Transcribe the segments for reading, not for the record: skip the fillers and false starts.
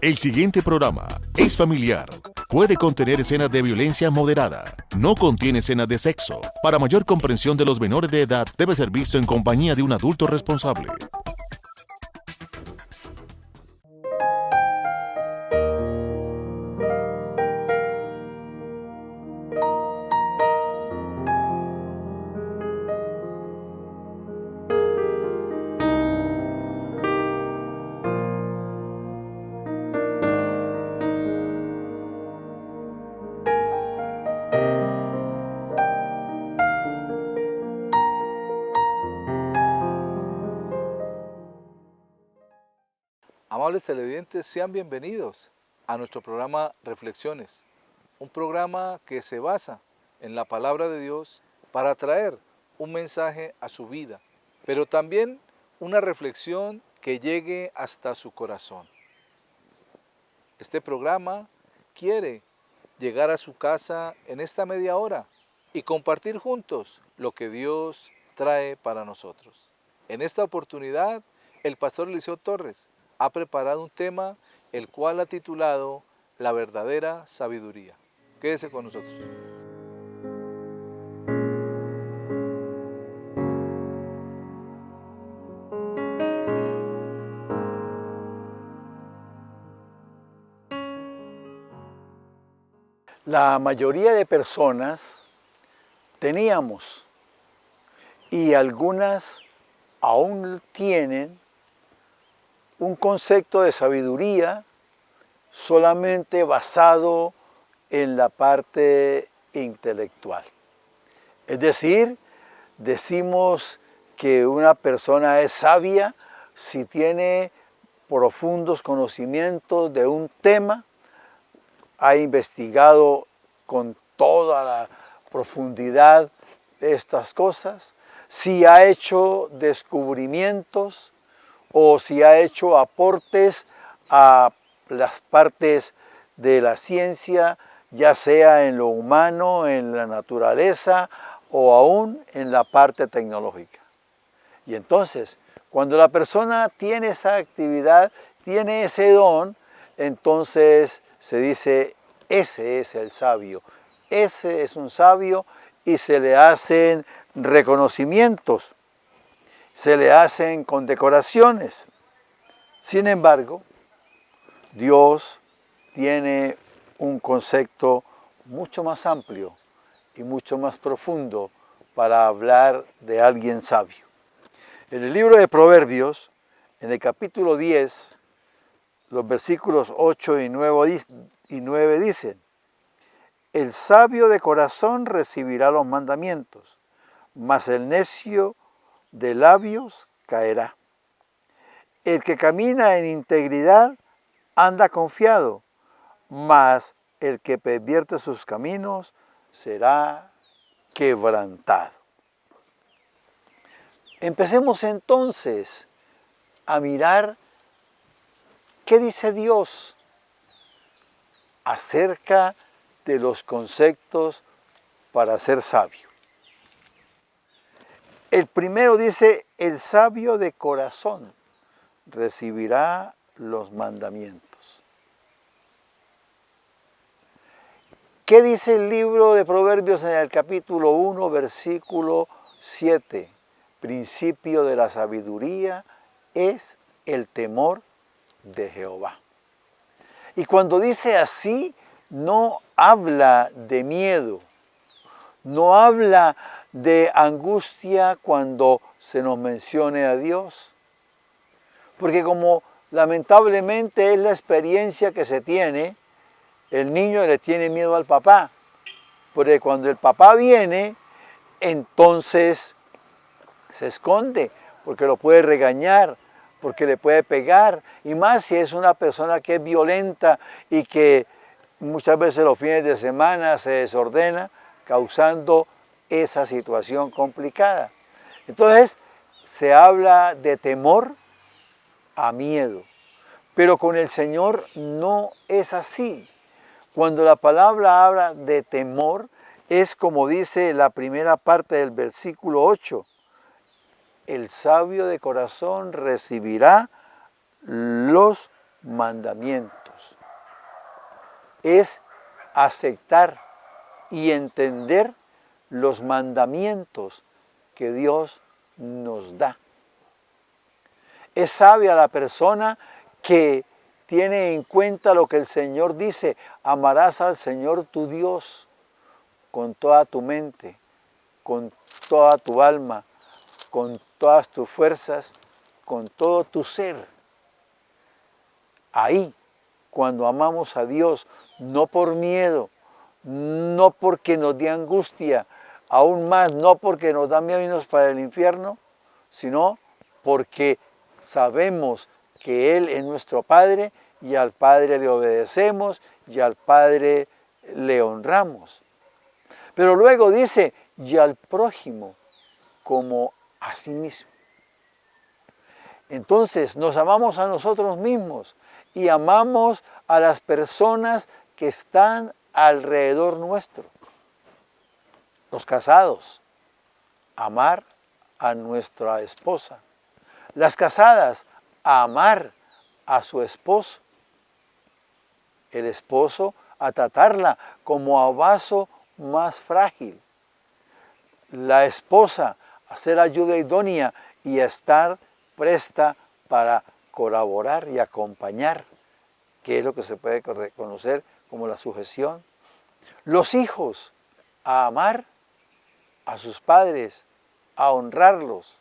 El siguiente programa es familiar. Puede contener escenas de violencia moderada. No contiene escenas de sexo. Para mayor comprensión de los menores de edad, debe ser visto en compañía de un adulto responsable. Amables televidentes, sean bienvenidos a nuestro programa Reflexiones, un programa que se basa en la palabra de Dios para traer un mensaje a su vida, pero también una reflexión que llegue hasta su corazón. Este programa quiere llegar a su casa en esta media hora y compartir juntos lo que Dios trae para nosotros. En esta oportunidad, el pastor Eliseo Torres ha preparado un tema el cual ha titulado La verdadera sabiduría. Quédese con nosotros. La mayoría de personas teníamos y algunas aún tienen un concepto de sabiduría solamente basado en la parte intelectual. Es decir, decimos que una persona es sabia si tiene profundos conocimientos de un tema, ha investigado con toda la profundidad de estas cosas, si ha hecho descubrimientos o si ha hecho aportes a las partes de la ciencia, ya sea en lo humano, en la naturaleza o aún en la parte tecnológica. Y entonces, cuando la persona tiene esa actividad, tiene ese don, entonces se dice, ese es el sabio, ese es un sabio, y se le hacen reconocimientos, se le hacen condecoraciones. Sin embargo, Dios tiene un concepto mucho más amplio y mucho más profundo para hablar de alguien sabio. En el libro de Proverbios, en el capítulo 10, los versículos 8 y 9 dicen: el sabio de corazón recibirá los mandamientos, mas el necio de labios caerá. El que camina en integridad anda confiado, mas el que pervierte sus caminos será quebrantado. Empecemos entonces a mirar qué dice Dios acerca de los conceptos para ser sabio. El primero dice, el sabio de corazón recibirá los mandamientos. ¿Qué dice el libro de Proverbios en el capítulo 1, versículo 7? Principio de la sabiduría es el temor de Jehová. Y cuando dice así, no habla de miedo, no habla de angustia cuando se nos mencione a Dios. Porque como lamentablemente es la experiencia que se tiene, el niño le tiene miedo al papá. Porque cuando el papá viene, entonces se esconde, porque lo puede regañar, porque le puede pegar, y más si es una persona que es violenta y que muchas veces los fines de semana se desordena, causando esa situación complicada. Entonces, se habla de temor a miedo, pero con el Señor no es así. Cuando la palabra habla de temor, es como dice la primera parte del versículo 8, el sabio de corazón recibirá los mandamientos. es aceptar y entender los mandamientos que Dios nos da. Es sabia la persona que tiene en cuenta lo que el Señor dice: amarás al Señor tu Dios con toda tu mente, con toda tu alma, con todas tus fuerzas, con todo tu ser. Ahí, cuando amamos a Dios, no por miedo, no porque nos dé angustia, aún más no porque nos da miedo irnos para el infierno, sino porque sabemos que Él es nuestro Padre y al Padre le obedecemos y al Padre le honramos. Pero luego dice, y al prójimo como a sí mismo. Entonces nos amamos a nosotros mismos y amamos a las personas que están alrededor nuestro. Los casados, amar a nuestra esposa. Las casadas, amar a su esposo. El esposo, a tratarla como a vaso más frágil. La esposa, a ser ayuda idónea y a estar presta para colaborar y acompañar, que es lo que se puede reconocer como la sujeción. Los hijos, a amar a sus padres, a honrarlos.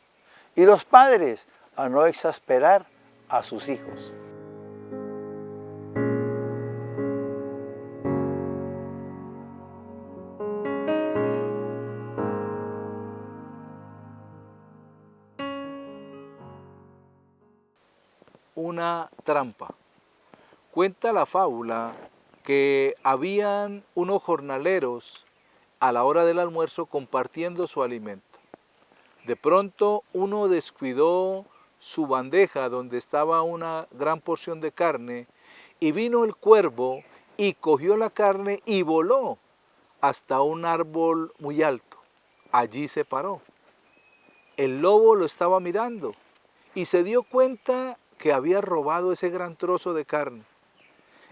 Y los padres, a no exasperar a sus hijos. Una trampa. Cuenta la fábula que habían unos jornaleros a la hora del almuerzo compartiendo su alimento. De pronto uno descuidó su bandeja donde estaba una gran porción de carne y vino el cuervo y cogió la carne y voló hasta un árbol muy alto. Allí se paró. El lobo lo estaba mirando y se dio cuenta que había robado ese gran trozo de carne.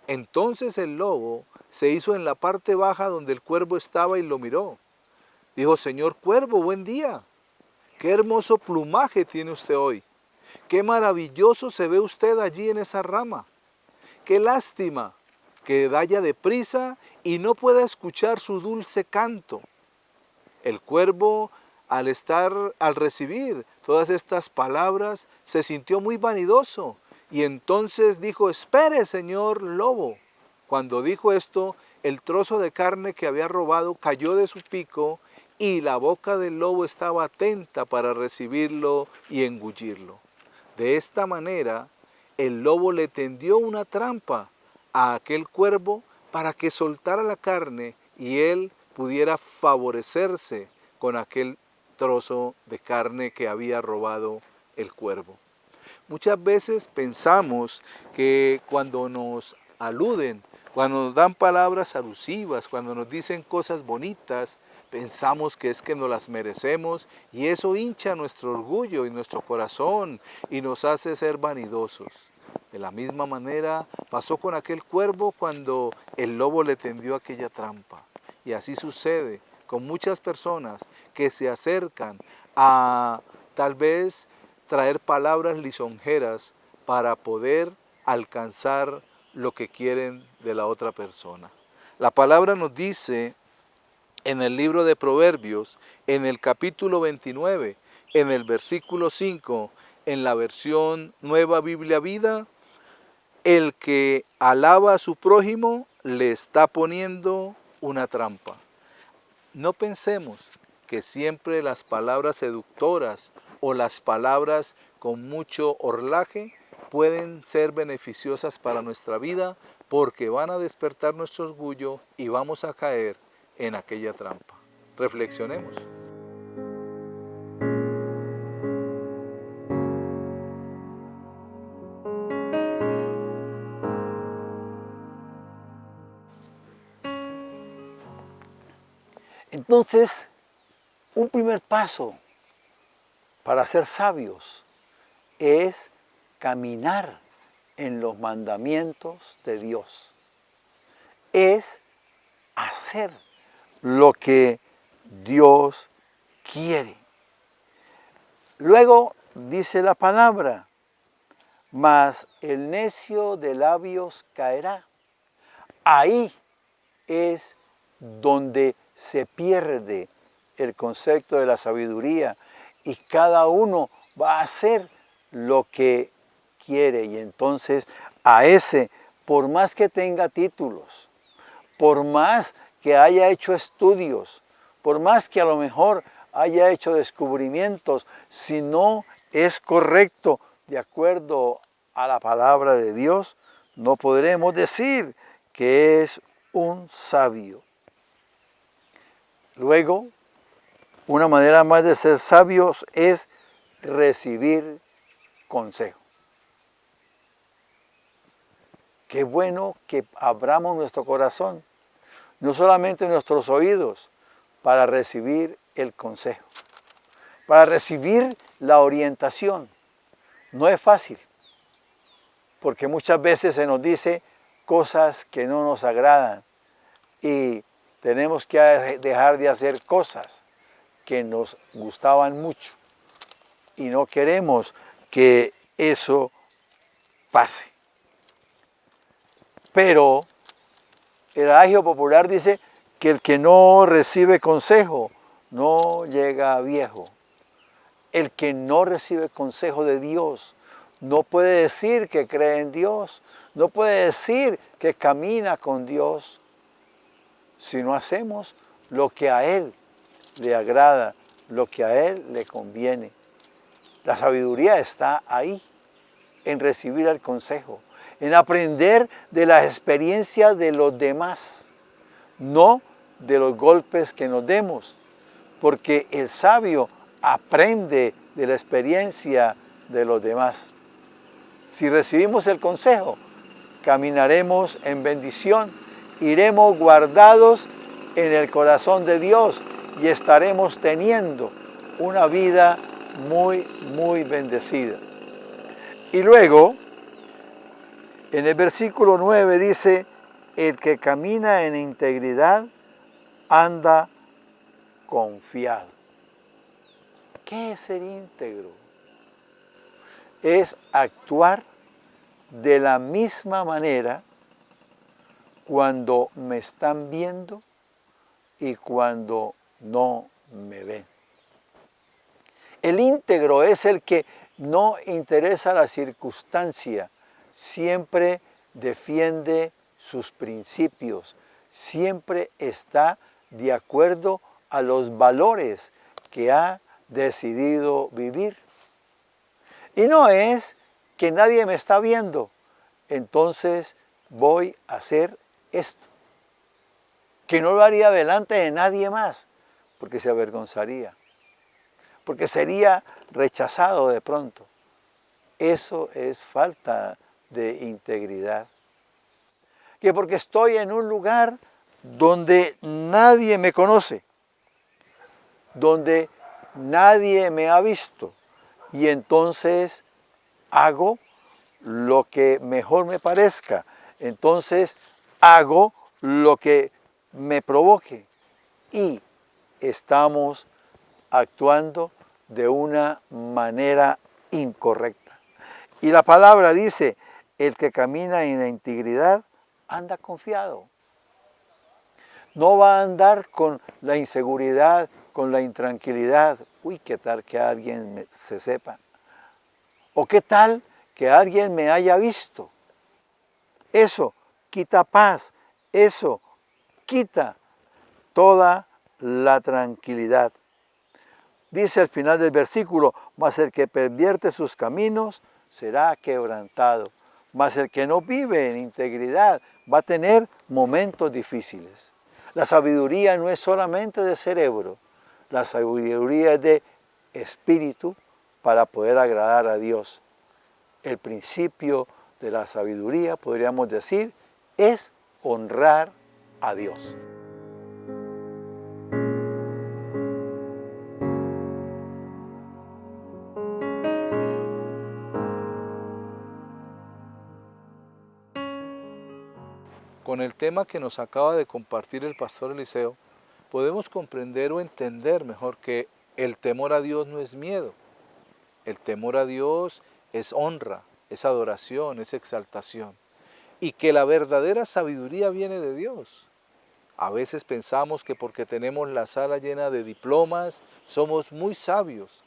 Entonces el lobo se hizo en la parte baja donde el cuervo estaba y lo miró. Dijo: señor cuervo, buen día. Qué hermoso plumaje tiene usted hoy. Qué maravilloso se ve usted allí en esa rama. Qué lástima que vaya deprisa y no pueda escuchar su dulce canto. El cuervo, al recibir todas estas palabras, se sintió muy vanidoso y entonces dijo: espere, señor lobo. Cuando dijo esto, el trozo de carne que había robado cayó de su pico y la boca del lobo estaba atenta para recibirlo y engullirlo. De esta manera, el lobo le tendió una trampa a aquel cuervo para que soltara la carne y él pudiera favorecerse con aquel trozo de carne que había robado el cuervo. Muchas veces pensamos que cuando nos aluden, cuando nos dan palabras alusivas, cuando nos dicen cosas bonitas, pensamos que es que nos las merecemos y eso hincha nuestro orgullo y nuestro corazón y nos hace ser vanidosos. De la misma manera pasó con aquel cuervo cuando el lobo le tendió aquella trampa. Y así sucede con muchas personas que se acercan a tal vez traer palabras lisonjeras para poder alcanzar lo que quieren de la otra persona. La palabra nos dice en el libro de Proverbios, en el capítulo 29, en el versículo 5, en la versión Nueva Biblia Vida: el que alaba a su prójimo le está poniendo una trampa. No pensemos que siempre las palabras seductoras o las palabras con mucho orlaje pueden ser beneficiosas para nuestra vida, porque van a despertar nuestro orgullo y vamos a caer en aquella trampa. Reflexionemos. Entonces, un primer paso para ser sabios es caminar en los mandamientos de Dios. es hacer lo que Dios quiere. Luego dice la palabra, mas el necio de labios caerá. Ahí es donde se pierde el concepto de la sabiduría y cada uno va a hacer lo que quiere. Y entonces a ese, por más que tenga títulos, por más que haya hecho estudios, por más que a lo mejor haya hecho descubrimientos, si no es correcto de acuerdo a la palabra de Dios, no podremos decir que es un sabio. Luego, una manera más de ser sabios es recibir consejo. Qué bueno que abramos nuestro corazón, no solamente nuestros oídos, para recibir el consejo, para recibir la orientación. No es fácil, porque muchas veces se nos dice cosas que no nos agradan y tenemos que dejar de hacer cosas que nos gustaban mucho y no queremos que eso pase. Pero el adagio popular dice que el que no recibe consejo no llega a viejo. El que no recibe consejo de Dios no puede decir que cree en Dios, no puede decir que camina con Dios, si no hacemos lo que a Él le agrada, lo que a Él le conviene. La sabiduría está ahí, en recibir el consejo, en aprender de las experiencias de los demás, no de los golpes que nos demos, porque el sabio aprende de la experiencia de los demás. Si recibimos el consejo, caminaremos en bendición, iremos guardados en el corazón de Dios y estaremos teniendo una vida muy, muy bendecida. Y luego, en el versículo 9 dice, el que camina en integridad anda confiado. ¿Qué es ser íntegro? Es actuar de la misma manera cuando me están viendo y cuando no me ven. El íntegro es el que no interesa la circunstancia, siempre defiende sus principios, siempre está de acuerdo a los valores que ha decidido vivir. Y no es que nadie me está viendo, entonces voy a hacer esto, que no lo haría delante de nadie más, porque se avergonzaría, porque sería rechazado de pronto. Eso es falta de integridad. Que porque estoy en un lugar donde nadie me conoce, donde nadie me ha visto, y entonces hago lo que mejor me parezca, entonces hago lo que me provoque y estamos actuando de una manera incorrecta. Y la palabra dice, el que camina en la integridad anda confiado. No va a andar con la inseguridad, con la intranquilidad. Uy, ¿qué tal que alguien se sepa? ¿O qué tal que alguien me haya visto? Eso quita paz, eso quita toda la tranquilidad. Dice al final del versículo, mas el que pervierte sus caminos será quebrantado. Mas el que no vive en integridad va a tener momentos difíciles. La sabiduría no es solamente de cerebro, la sabiduría es de espíritu para poder agradar a Dios. El principio de la sabiduría, podríamos decir, es honrar a Dios. Con el tema que nos acaba de compartir el pastor Eliseo, podemos comprender o entender mejor que el temor a Dios no es miedo. El temor a Dios es honra, es adoración, es exaltación. Y que la verdadera sabiduría viene de Dios. A veces pensamos que porque tenemos la sala llena de diplomas, somos muy sabios,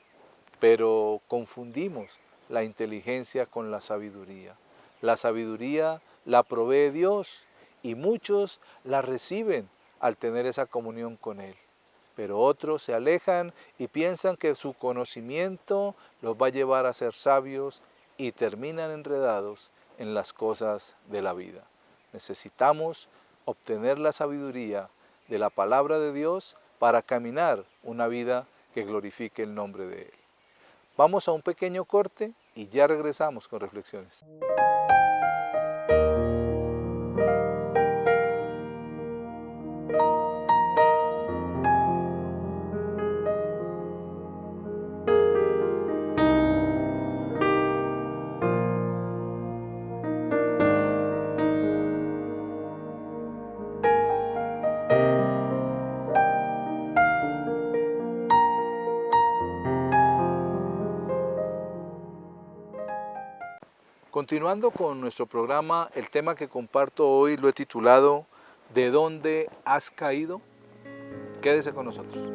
pero confundimos la inteligencia con la sabiduría. La sabiduría la provee Dios y muchos la reciben al tener esa comunión con Él. Pero otros se alejan y piensan que su conocimiento los va a llevar a ser sabios y terminan enredados en las cosas de la vida. Necesitamos obtener la sabiduría de la palabra de Dios para caminar una vida que glorifique el nombre de Él. Vamos a un pequeño corte y ya regresamos con reflexiones. Continuando con nuestro programa, el tema que comparto hoy lo he titulado ¿De dónde has caído? Quédese con nosotros.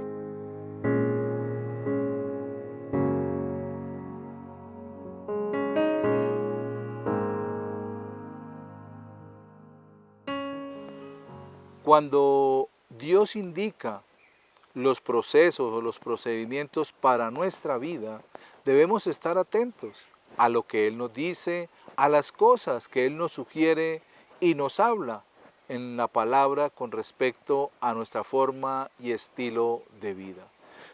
Cuando Dios indica los procesos o los procedimientos para nuestra vida, debemos estar atentos a lo que Él nos dice, a las cosas que Él nos sugiere y nos habla en la palabra con respecto a nuestra forma y estilo de vida.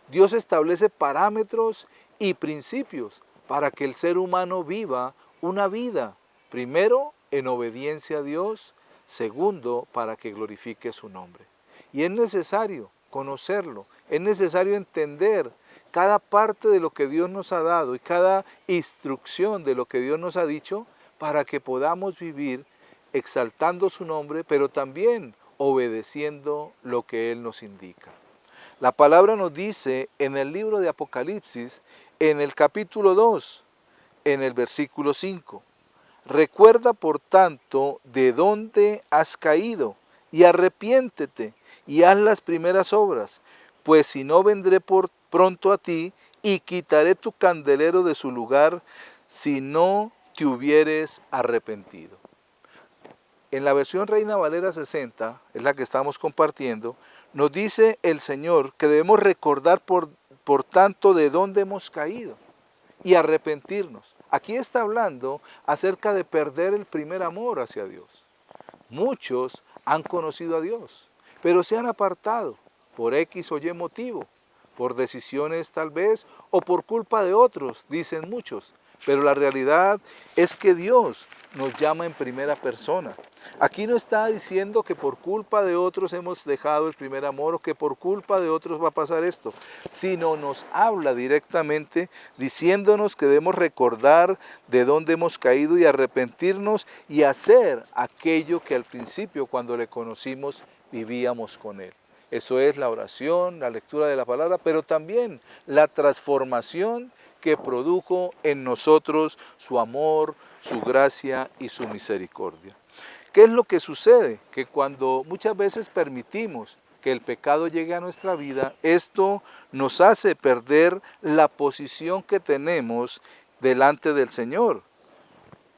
Dios establece parámetros y principios para que el ser humano viva una vida, primero en obediencia a Dios, segundo para que glorifique su nombre. Y es necesario conocerlo, es necesario entender cada parte de lo que Dios nos ha dado y cada instrucción de lo que Dios nos ha dicho para que podamos vivir exaltando su nombre, pero también obedeciendo lo que Él nos indica. La palabra nos dice en el libro de Apocalipsis, en el capítulo 2, en el versículo 5, recuerda por tanto de dónde has caído y arrepiéntete y haz las primeras obras, pues si no vendré por pronto a ti y quitaré tu candelero de su lugar si no te hubieres arrepentido. En la versión Reina Valera 60, es la que estamos compartiendo, nos dice el Señor que debemos recordar por tanto de dónde hemos caído y arrepentirnos. Aquí está hablando acerca de perder el primer amor hacia Dios. Muchos han conocido a Dios, pero se han apartado por X o Y motivo, por decisiones tal vez, o por culpa de otros, dicen muchos. Pero la realidad es que Dios nos llama en primera persona. Aquí no está diciendo que por culpa de otros hemos dejado el primer amor o que por culpa de otros va a pasar esto, sino nos habla directamente diciéndonos que debemos recordar de dónde hemos caído y arrepentirnos y hacer aquello que al principio cuando le conocimos vivíamos con Él. Eso es la oración, la lectura de la palabra, pero también la transformación que produjo en nosotros su amor, su gracia y su misericordia. ¿Qué es lo que sucede? Que cuando muchas veces permitimos que el pecado llegue a nuestra vida, esto nos hace perder la posición que tenemos delante del Señor.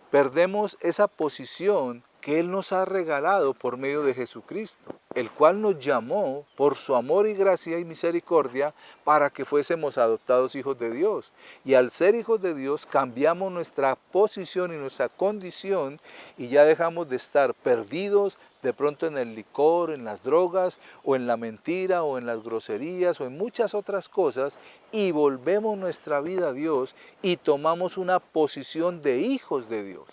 Perdemos esa posición que Él nos ha regalado por medio de Jesucristo, el cual nos llamó por su amor y gracia y misericordia para que fuésemos adoptados hijos de Dios. Y al ser hijos de Dios cambiamos nuestra posición y nuestra condición y ya dejamos de estar perdidos de pronto en el licor, en las drogas o en la mentira o en las groserías o en muchas otras cosas y volvemos nuestra vida a Dios y tomamos una posición de hijos de Dios.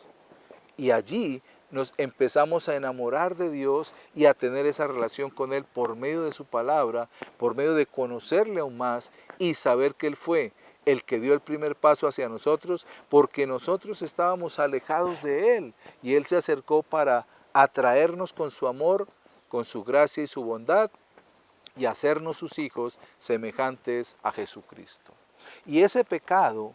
Y allí nos empezamos a enamorar de Dios y a tener esa relación con Él por medio de su palabra, por medio de conocerle aún más y saber que Él fue el que dio el primer paso hacia nosotros porque nosotros estábamos alejados de Él y Él se acercó para atraernos con su amor, con su gracia y su bondad, y hacernos sus hijos semejantes a Jesucristo. Y ese pecado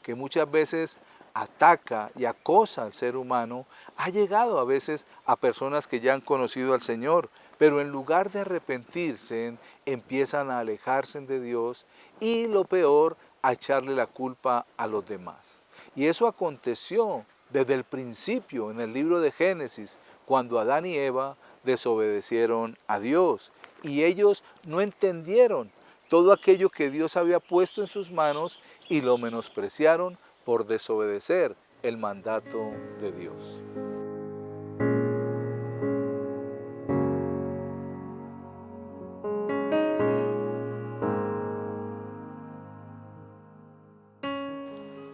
que muchas veces ataca y acosa al ser humano, ha llegado a veces a personas que ya han conocido al Señor, pero en lugar de arrepentirse, empiezan a alejarse de Dios y lo peor, a echarle la culpa a los demás. Y eso aconteció desde el principio en el libro de Génesis, cuando Adán y Eva desobedecieron a Dios y ellos no entendieron todo aquello que Dios había puesto en sus manos y lo menospreciaron por desobedecer el mandato de Dios.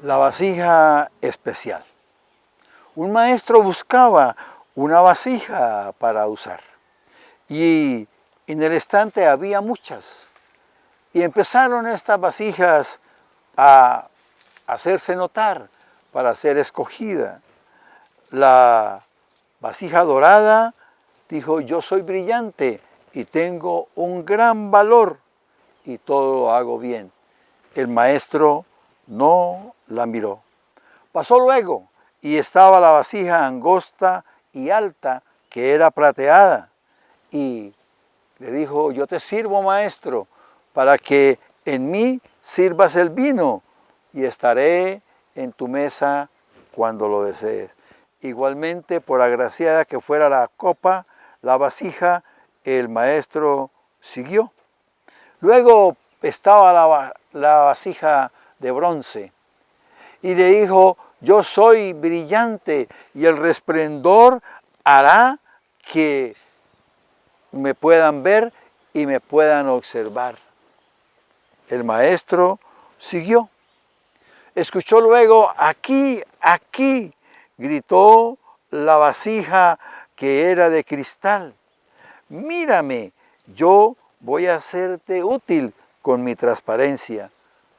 La vasija especial. Un maestro buscaba una vasija para usar y en el estante había muchas. Y empezaron estas vasijas a hacerse notar para ser escogida. La vasija dorada dijo, yo soy brillante y tengo un gran valor y todo lo hago bien. El maestro no la miró. Pasó luego y estaba la vasija angosta y alta que era plateada y le dijo, yo te sirvo, maestro, para que en mí sirvas el vino y estaré en tu mesa cuando lo desees. Igualmente, por agraciada que fuera la copa, la vasija, el maestro siguió. Luego estaba la vasija de bronce y le dijo, yo soy brillante y el resplandor hará que me puedan ver y me puedan observar. El maestro siguió. Escuchó luego, aquí, aquí, gritó la vasija que era de cristal. Mírame, yo voy a hacerte útil con mi transparencia.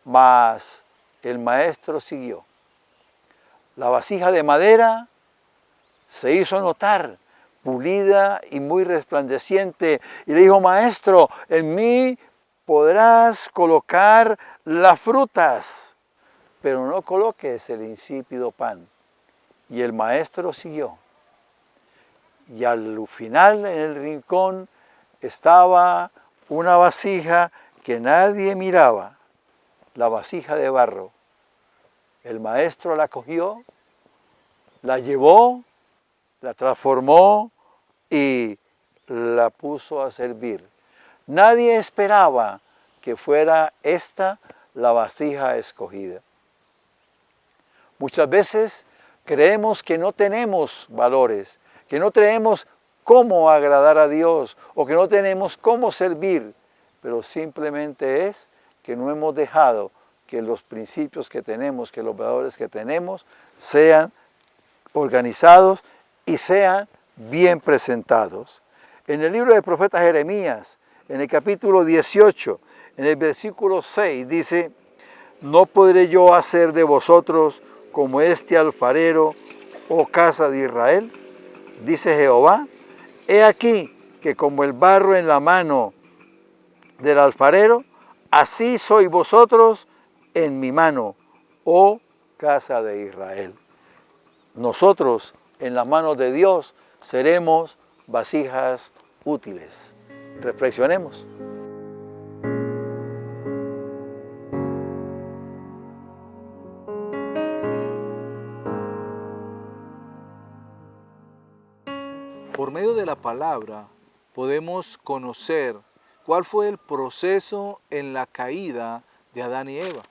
Mas el maestro siguió. La vasija de madera se hizo notar, pulida y muy resplandeciente, y le dijo, maestro, en mí podrás colocar las frutas, pero no coloques el insípido pan. Y el maestro siguió. Y al final, en el rincón, estaba una vasija que nadie miraba, la vasija de barro. El maestro la cogió, la llevó, la transformó y la puso a servir. Nadie esperaba que fuera esta la vasija escogida. Muchas veces creemos que no tenemos valores, que no tenemos cómo agradar a Dios o que no tenemos cómo servir, pero simplemente es que no hemos dejado que los principios que tenemos, que los valores que tenemos sean organizados y sean bien presentados. En el libro del profeta Jeremías, en el capítulo 18, en el versículo 6, dice, no podré yo hacer de vosotros como este alfarero, oh casa de Israel, dice Jehová, he aquí que como el barro en la mano del alfarero, así sois vosotros en mi mano, oh casa de Israel. Nosotros en las manos de Dios seremos vasijas útiles. Reflexionemos. Por medio de la palabra podemos conocer cuál fue el proceso en la caída de Adán y Eva.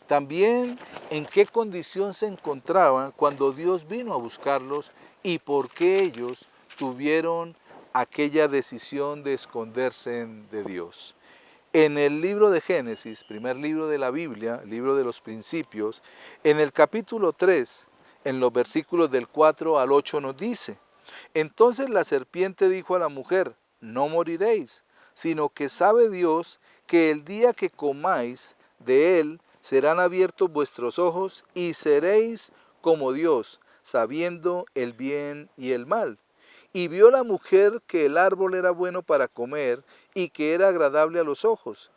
También en qué condición se encontraban cuando Dios vino a buscarlos y por qué ellos tuvieron aquella decisión de esconderse de Dios. En el libro de Génesis, primer libro de la Biblia, libro de los principios, en el capítulo 3, en los versículos del 4 al 8 nos dice, entonces la serpiente dijo a la mujer, no moriréis, sino que sabe Dios que el día que comáis de él serán abiertos vuestros ojos y seréis como Dios, sabiendo el bien y el mal. Y vio la mujer que el árbol era bueno para comer y que era agradable a los ojos,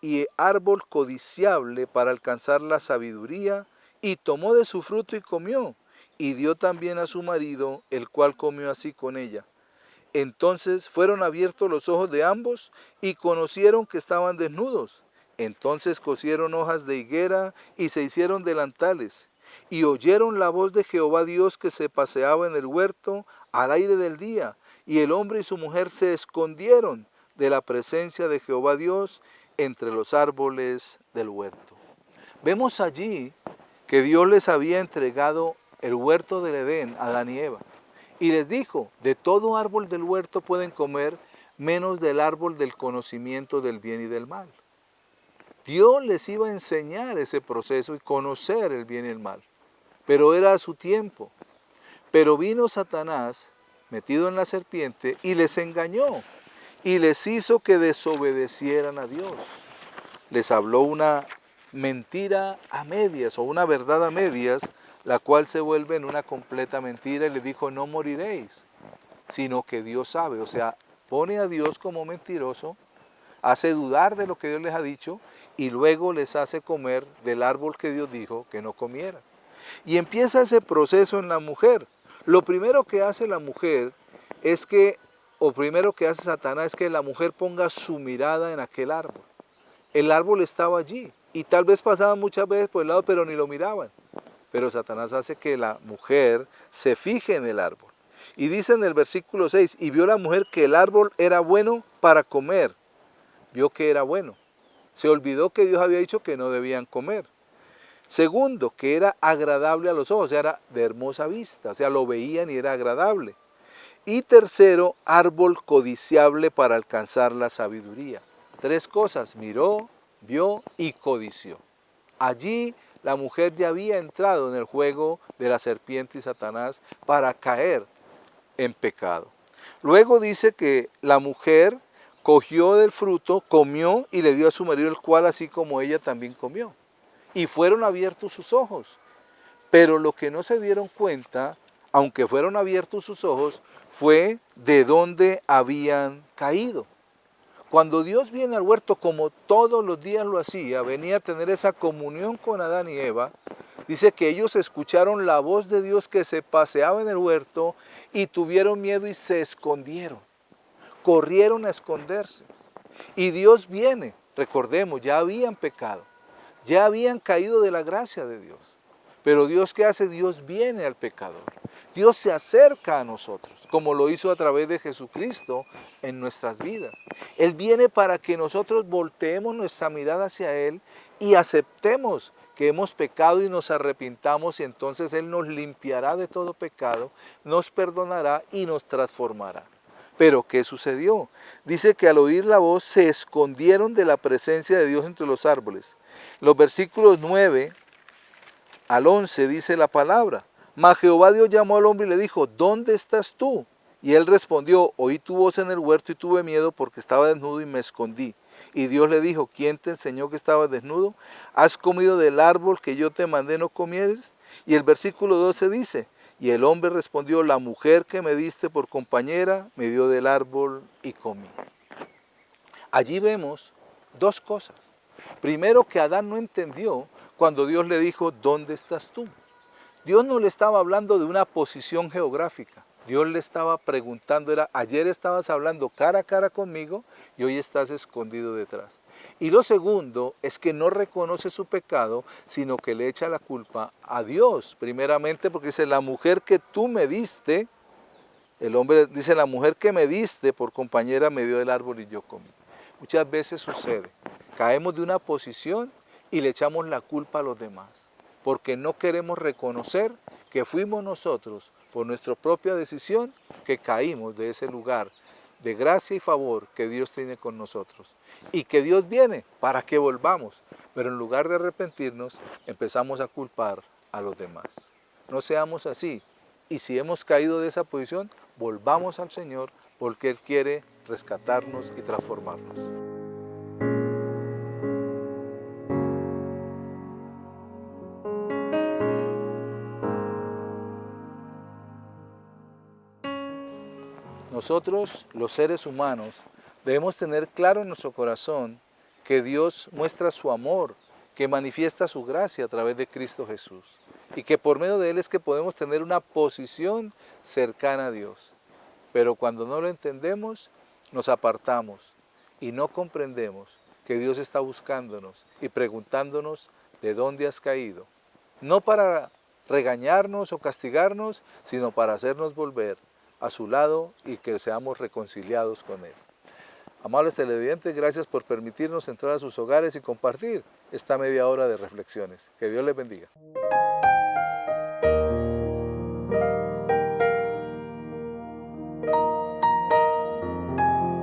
y árbol codiciable para alcanzar la sabiduría, y tomó de su fruto y comió, y dio también a su marido, el cual comió así con ella. Entonces fueron abiertos los ojos de ambos, y conocieron que estaban desnudos. Entonces cosieron hojas de higuera, y se hicieron delantales. Y oyeron la voz de Jehová Dios que se paseaba en el huerto al aire del día, y el hombre y su mujer se escondieron de la presencia de Jehová Dios entre los árboles del huerto. Vemos allí que Dios les había entregado el huerto del Edén a Adán y Eva, y les dijo, de todo árbol del huerto pueden comer, menos del árbol del conocimiento del bien y del mal. Dios les iba a enseñar ese proceso y conocer el bien y el mal, pero era a su tiempo. Pero vino Satanás, metido en la serpiente, y les engañó, y les hizo que desobedecieran a Dios. Les habló una mentira a medias, o una verdad a medias, la cual se vuelve en una completa mentira, y les dijo, no moriréis, sino que Dios sabe. O sea, pone a Dios como mentiroso, hace dudar de lo que Dios les ha dicho, y luego les hace comer del árbol que Dios dijo que no comieran. Y empieza ese proceso en la mujer. Lo primero que hace la mujer es que, o primero que hace Satanás es que la mujer ponga su mirada en aquel árbol. El árbol estaba allí, y tal vez pasaban muchas veces por el lado, pero ni lo miraban. Pero Satanás hace que la mujer se fije en el árbol. Y dice en el versículo 6, y vio la mujer que el árbol era bueno para comer. Vio que era bueno. Se olvidó que Dios había dicho que no debían comer. Segundo, que era agradable a los ojos, o sea, era de hermosa vista, o sea, lo veían y era agradable. Y tercero, árbol codiciable para alcanzar la sabiduría. Tres cosas, miró, vio y codició. Allí la mujer ya había entrado en el juego de la serpiente y Satanás para caer en pecado. Luego dice que la mujer cogió del fruto, comió y le dio a su marido, el cual así como ella también comió. Y fueron abiertos sus ojos. Pero lo que no se dieron cuenta, aunque fueron abiertos sus ojos, fue de dónde habían caído. Cuando Dios viene al huerto, como todos los días lo hacía, venía a tener esa comunión con Adán y Eva, dice que ellos escucharon la voz de Dios que se paseaba en el huerto y tuvieron miedo y se escondieron. Corrieron a esconderse. Y Dios viene, recordemos, ya habían pecado, ya habían caído de la gracia de Dios. Pero Dios, ¿qué hace? Dios viene al pecador. Dios se acerca a nosotros, como lo hizo a través de Jesucristo en nuestras vidas. Él viene para que nosotros volteemos nuestra mirada hacia Él y aceptemos que hemos pecado y nos arrepintamos, y entonces Él nos limpiará de todo pecado, nos perdonará y nos transformará. Pero ¿qué sucedió? Dice que al oír la voz se escondieron de la presencia de Dios entre los árboles. Los versículos 9 al 11 dice la palabra: Mas Jehová Dios llamó al hombre y le dijo, ¿dónde estás tú? Y él respondió, oí tu voz en el huerto y tuve miedo porque estaba desnudo y me escondí. Y Dios le dijo, ¿quién te enseñó que estabas desnudo? ¿Has comido del árbol que yo te mandé no comieres? Y el versículo 12 dice, y el hombre respondió, la mujer que me diste por compañera me dio del árbol y comí. Allí vemos dos cosas. Primero, que Adán no entendió cuando Dios le dijo, ¿dónde estás tú? Dios no le estaba hablando de una posición geográfica. Dios le estaba preguntando, ayer estabas hablando cara a cara conmigo y hoy estás escondido detrás. Y lo segundo es que no reconoce su pecado, sino que le echa la culpa a Dios. Primeramente porque dice, la mujer que tú me diste, el hombre dice, la mujer que me diste por compañera me dio del árbol y yo comí. Muchas veces sucede, caemos de una posición y le echamos la culpa a los demás, porque no queremos reconocer que fuimos nosotros, por nuestra propia decisión, que caímos de ese lugar de gracia y favor que Dios tiene con nosotros. Y que Dios viene para que volvamos, pero en lugar de arrepentirnos, empezamos a culpar a los demás. No seamos así, y si hemos caído de esa posición, volvamos al Señor, porque Él quiere rescatarnos y transformarnos. Nosotros, los seres humanos, debemos tener claro en nuestro corazón que Dios muestra su amor, que manifiesta su gracia a través de Cristo Jesús y que por medio de Él es que podemos tener una posición cercana a Dios. Pero cuando no lo entendemos, nos apartamos y no comprendemos que Dios está buscándonos y preguntándonos de dónde has caído. No para regañarnos o castigarnos, sino para hacernos volver a su lado y que seamos reconciliados con Él. Amables televidentes, gracias por permitirnos entrar a sus hogares y compartir esta media hora de reflexiones. Que Dios les bendiga.